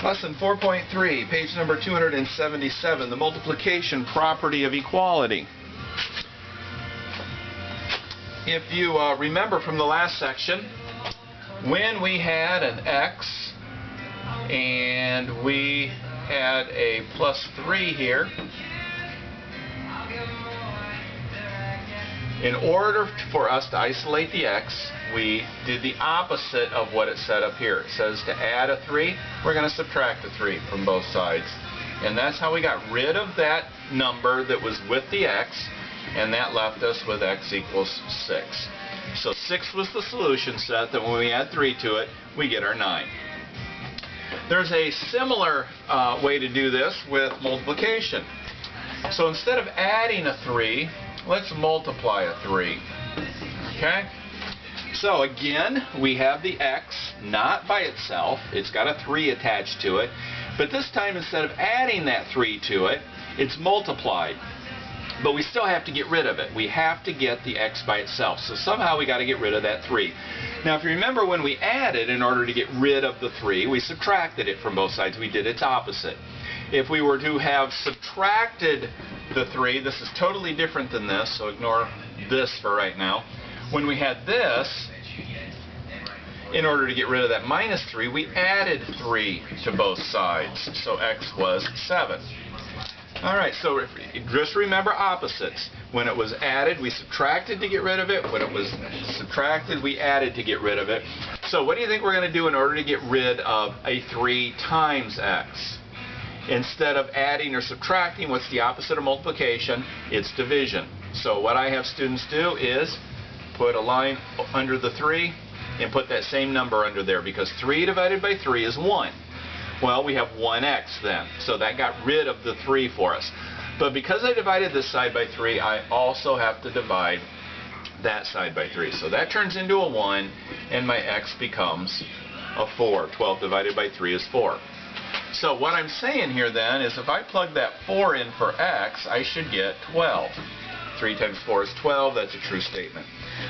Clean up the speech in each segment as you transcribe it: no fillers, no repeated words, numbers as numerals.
Lesson 4.3, page number 277, the multiplication property of equality. If you remember from the last section, when we had an x and we had a plus 3 here, in order for us to isolate the x, we did the opposite of what it said up here. It says to add a 3, we're going to subtract a 3 from both sides. And that's how we got rid of that number that was with the x, and that left us with x equals 6. So 6 was the solution set that when we add 3 to it, we get our 9. There's a similar way to do this with multiplication. So instead of adding a 3, let's multiply a 3. Okay? So again, we have the x not by itself. It's got a 3 attached to it. But this time, instead of adding that 3 to it, it's multiplied. But we still have to get rid of it. We have to get the x by itself. So somehow we got to get rid of that 3. Now if you remember, when we added, in order to get rid of the 3, we subtracted it from both sides. We did its opposite. If we were to have subtracted the 3, this is totally different than this, so ignore this for right now. When we had this, in order to get rid of that minus 3, we added 3 to both sides, so x was 7. Alright, so just remember opposites. When it was added, we subtracted to get rid of it. When it was subtracted, we added to get rid of it. So what do you think we're going to do in order to get rid of a 3 times x? Instead of adding or subtracting, what's the opposite of multiplication? It's division. So what I have students do is put a line under the 3 and put that same number under there, because 3 divided by 3 is 1. Well, we have 1x then. So that got rid of the 3 for us. But because I divided this side by 3, I also have to divide that side by 3. So that turns into a 1, and my x becomes a 4. 12 divided by 3 is 4. So what I'm saying here then is if I plug that 4 in for x, I should get 12. 3 times 4 is 12. That's a true statement.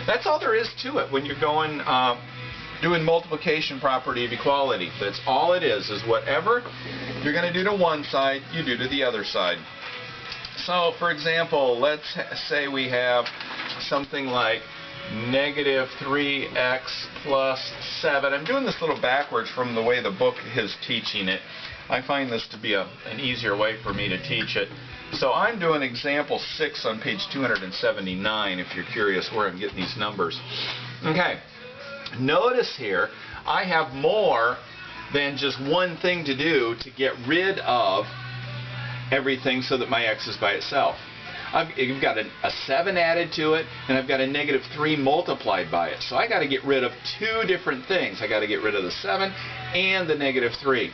That's all there is to it when you're going doing multiplication property of equality. That's all it is whatever you're going to do to one side, you do to the other side. So for example, let's say we have something like negative 3x plus 7. I'm doing this a little backwards from the way the book is teaching it. I find this to be an easier way for me to teach it. So I'm doing example 6 on page 279 if you're curious where I'm getting these numbers. Okay, notice here I have more than just one thing to do to get rid of everything so that my x is by itself. I've got a 7 added to it, and I've got a negative 3 multiplied by it. So I got to get rid of 2 different things. I got to get rid of the 7 and the negative 3.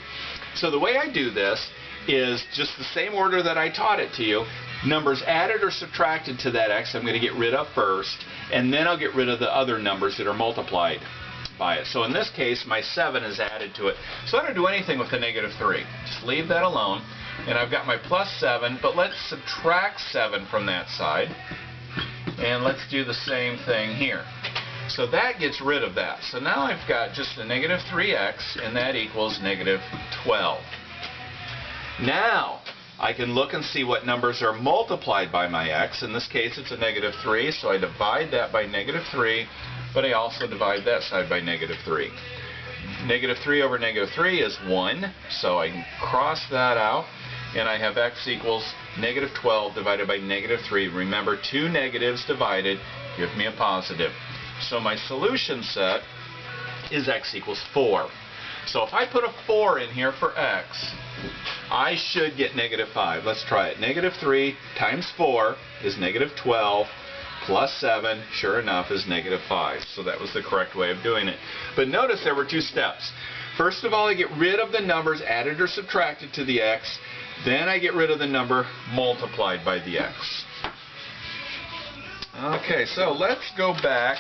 So the way I do this is just the same order that I taught it to you. Numbers added or subtracted to that x I'm going to get rid of first, and then I'll get rid of the other numbers that are multiplied by it. So in this case, my 7 is added to it. So I don't do anything with the negative 3. Just leave that alone. And I've got my plus 7, but let's subtract 7 from that side. And let's do the same thing here. So that gets rid of that. So now I've got just a negative 3x, and that equals negative 12. Now I can look and see what numbers are multiplied by my x. In this case, it's a negative 3, so I divide that by negative 3, but I also divide that side by negative 3. Negative 3 over negative 3 is 1, so I can cross that out. And I have x equals negative 12 divided by negative 3. Remember, 2 negatives divided give me a positive. So my solution set is x equals 4. So if I put a 4 in here for x, I should get negative 5. Let's try it. Negative 3 times 4 is negative 12. Plus 7, sure enough, is negative 5. So that was the correct way of doing it. But notice there were 2 steps. First of all, I get rid of the numbers added or subtracted to the x. Then I get rid of the number multiplied by the x. Okay, so let's go back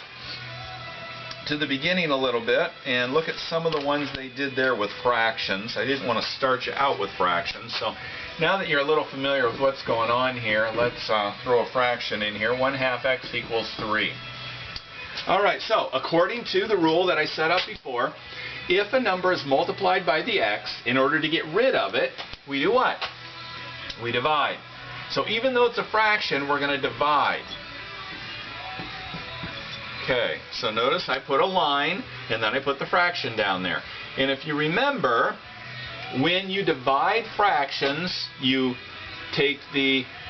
to the beginning a little bit and look at some of the ones they did there with fractions. I didn't want to start you out with fractions. So now that you're a little familiar with what's going on here, let's throw a fraction in here. 1/2 x equals 3. Alright, so according to the rule that I set up before, if a number is multiplied by the x, in order to get rid of it, we do what? We divide. So even though it's a fraction, we're going to divide. Okay, so notice I put a line and then I put the fraction down there. And if you remember, when you divide fractions, you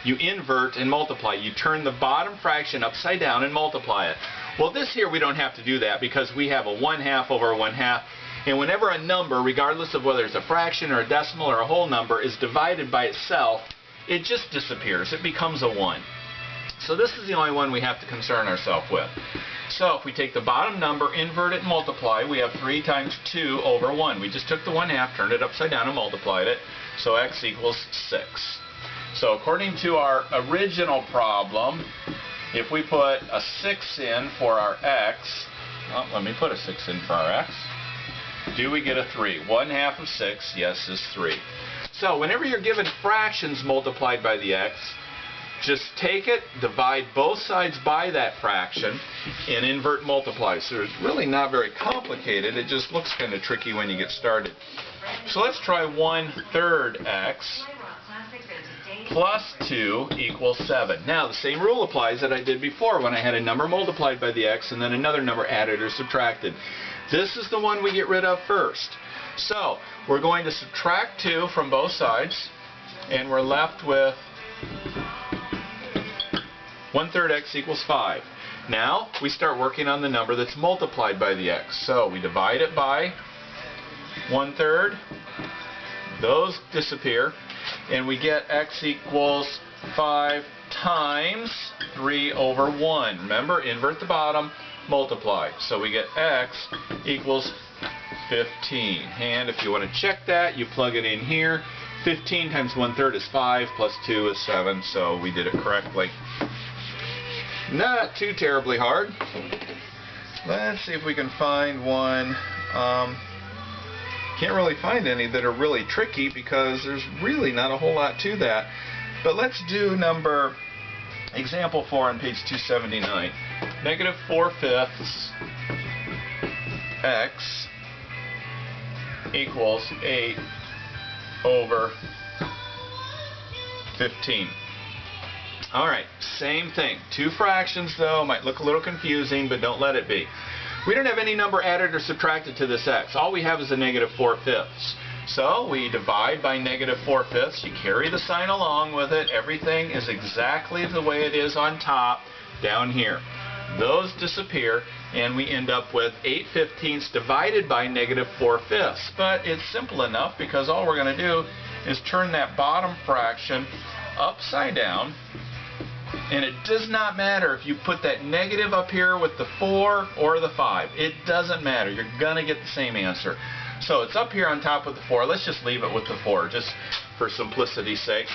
invert and multiply. You turn the bottom fraction upside down and multiply it. Well, this here we don't have to do that because we have a 1/2 over a 1/2. And whenever a number, regardless of whether it's a fraction or a decimal or a whole number, is divided by itself, it just disappears. It becomes a 1. So this is the only one we have to concern ourselves with. So if we take the bottom number, invert it, and multiply, we have 3 times 2 over 1. We just took the 1/2, turned it upside down, and multiplied it. So x equals 6. So according to our original problem, if we put a 6 in for our x, well, let me put a 6 in for our x. Do we get a 3? 1/2 of 6, yes, is 3. So whenever you're given fractions multiplied by the x, just take it, divide both sides by that fraction, and invert multiply. So it's really not very complicated. It just looks kind of tricky when you get started. So let's try 1/3 x plus 2 equals 7. Now the same rule applies that I did before when I had a number multiplied by the x and then another number added or subtracted. This is the one we get rid of first. So we're going to subtract 2 from both sides, and we're left with 1/3 x equals 5. Now we start working on the number that's multiplied by the x. So we divide it by 1/3. Those disappear, and we get x equals 5 times 3 over 1. Remember, invert the bottom, multiply. So we get x equals 15. And if you want to check that, you plug it in here. 15 times 1/3 is 5, plus 2 is 7, so we did it correctly. Not too terribly hard. Let's see if we can find one. Can't really find any that are really tricky because there's really not a whole lot to that. But let's do example 4 on page 279. -4/5 x equals 8 over 15. Alright, same thing. 2 fractions though, might look a little confusing, but don't let it be. We don't have any number added or subtracted to this x. All we have is a -4/5. So we divide by -4/5. You carry the sign along with it. Everything is exactly the way it is on top down here. Those disappear, and we end up with 8/15 divided by -4/5. But it's simple enough because all we're going to do is turn that bottom fraction upside down. And it does not matter if you put that negative up here with the 4 or the 5. It doesn't matter. You're going to get the same answer. So it's up here on top with the 4. Let's just leave it with the 4 just for simplicity's sake.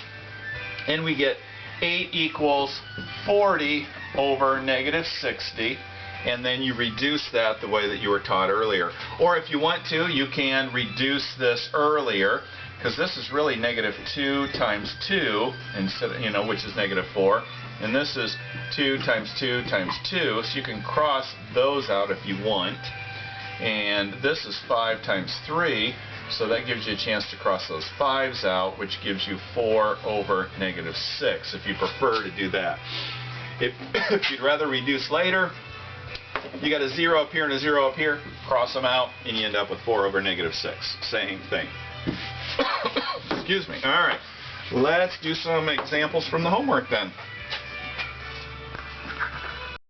And we get 8 equals 40 over -60. And then you reduce that the way that you were taught earlier. Or if you want to, you can reduce this earlier, because this is really -2 times 2, instead of, which is -4. And this is 2 times 2 times 2, so you can cross those out if you want. And this is 5 times 3, so that gives you a chance to cross those 5's out, which gives you 4 over -6, if you prefer to do that. If you'd rather reduce later, you got a 0 up here and a 0 up here, cross them out, and you end up with 4 over -6. Same thing. Excuse me. All right. Let's do some examples from the homework then.